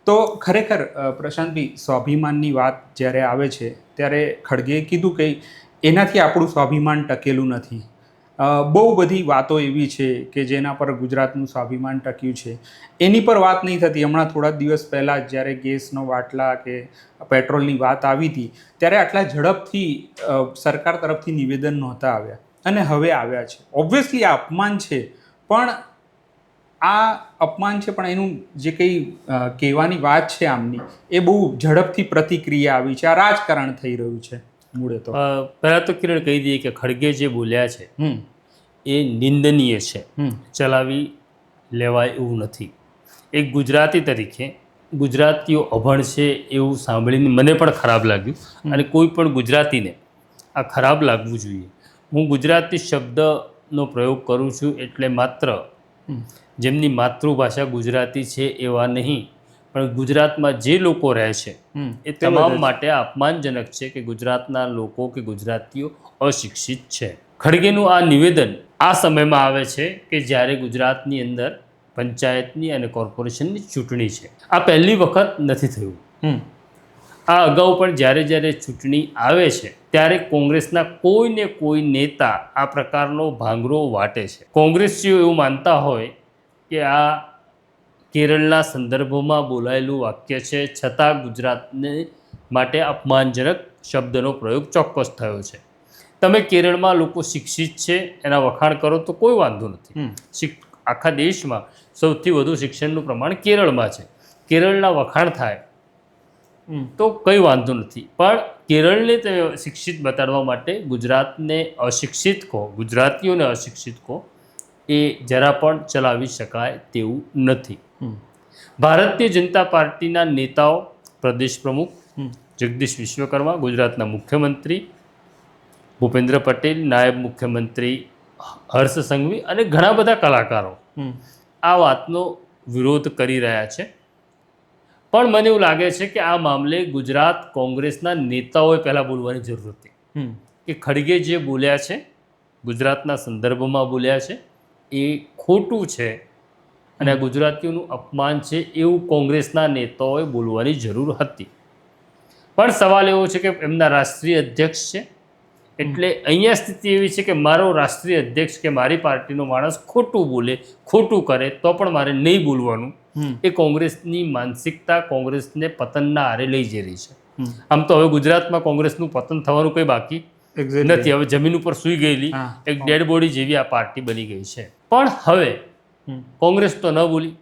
તો ખરેખર પ્રશાંતભાઈ, સ્વાભિમાનની વાત જ્યારે આવે છે ત્યારે ખડગેએ કીધું કે એનાથી આપણું સ્વાભિમાન ટકેલું નથી. બહુ બધી વાતો એવી છે કે જેના પર ગુજરાતનું સ્વાભિમાન ટક્યું છે, એની પર વાત નહીં થતી. હમણાં થોડા દિવસ પહેલાં જ્યારે ગેસનો બાટલા કે પેટ્રોલની વાત આવી હતી ત્યારે આટલા ઝડપથી સરકાર તરફથી નિવેદન નહોતા આવ્યા અને હવે આવ્યા છે. ઓબ્વિયસલી આ અપમાન છે, પણ આ અપમાન છે પણ એનું જે કંઈ કહેવાની વાત છે આમની, એ બહુ ઝડપથી પ્રતિક્રિયા આવી છે. આ રાજકારણ થઈ રહ્યું છે મૂળે તો. પહેલાં તો કિરણ કહી દઈએ કે ખડગે જે બોલ્યા છે એ નિંદનીય છે, ચલાવી લેવાય એવું નથી. એક ગુજરાતી તરીકે ગુજરાતીઓ અભણ છે એવું સાંભળીને મને પણ ખરાબ લાગ્યું, અને કોઈ પણ ગુજરાતીને આ ખરાબ લાગવું જોઈએ. હું ગુજરાતી શબ્દનો પ્રયોગ કરું છું એટલે માત્ર જેમની માતૃભાષા ગુજરાતી છે એવા નહીં, પણ ગુજરાતમાં જે લોકો રહે છે એ તમામ માટે અપમાનજનક છે કે ગુજરાતના લોકો કે ગુજરાતીઓ અશિક્ષિત છે. ખડગેનું આ નિવેદન આ સમયમાં આવે છે કે જ્યારે ગુજરાતની અંદર પંચાયતની અને કોર્પોરેશનની ચૂંટણી છે. આ પહેલી વખત નથી થયું. આ અગાઉ પણ જ્યારે જ્યારે ચૂંટણી આવે છે ત્યારે કોંગ્રેસના કોઈને કોઈ નેતા આ પ્રકારનો ભાંગરો વાટે છે. કોંગ્રેસીઓ એવું માનતા હોય કે આ કેરળના સંદર્ભમાં બોલાયેલું વાક્ય છે, છતાં ગુજરાતને માટે અપમાનજનક શબ્દનો પ્રયોગ ચોક્કસ થયો છે. તમે કેરળમાં લોકો શિક્ષિત છે એના વખાણ કરો તો કોઈ વાંધો નથી. આખા દેશમાં સૌથી વધુ શિક્ષણનું પ્રમાણ કેરળમાં છે. કેરળના વખાણ થાય તો કંઈ વાંધો નથી, પણ કેરળને તે શિક્ષિત બતાડવા માટે ગુજરાતને અશિક્ષિત કહો, ગુજરાતીઓને અશિક્ષિત કહો, એ જરા પણ ચલાવી શકાય તેવું નથી. ભારતીય જનતા પાર્ટીના નેતાઓ, પ્રદેશ પ્રમુખ જગદીશ વિશ્વકર્મા, ગુજરાતના મુખ્યમંત્રી ભૂપેન્દ્ર પટેલ, નાયબ મુખ્યમંત્રી હર્ષ સંઘવી અને ઘણા બધા કલાકારો આ વાતનો વિરોધ કરી રહ્યા છે. પણ મને એવું લાગે છે કે આ મામલે ગુજરાત કોંગ્રેસના નેતાઓએ પહેલાં બોલવાની જરૂર હતી કે ખડગે જે બોલ્યા છે, ગુજરાતના સંદર્ભમાં બોલ્યા છે, એ ખોટું છે અને આ ગુજરાતીઓનું અપમાન છે એવું કોંગ્રેસના નેતાઓએ બોલવાની જરૂર હતી. પણ સવાલ એવો છે કે એમના રાષ્ટ્રીય અધ્યક્ષ છે, એટલે અહીંયા સ્થિતિ એવી છે કે મારો રાષ્ટ્રીય અધ્યક્ષ કે મારી પાર્ટીનો માણસ ખોટું બોલે, ખોટું કરે તો પણ મારે નહીં બોલવાનું. એ કોંગ્રેસની માનસિકતા કોંગ્રેસને પતનના આરે લઈ જઈ રહી છે. આમ તો હવે ગુજરાતમાં કોંગ્રેસનું પતન થવાનું કંઈ બાકી નથી. હવે જમીન ઉપર સૂઈ ગયેલી એક ડેડ બોડી જેવી આ પાર્ટી બની ગઈ છે. પણ હવે કોંગ્રેસ તો ન બોલી,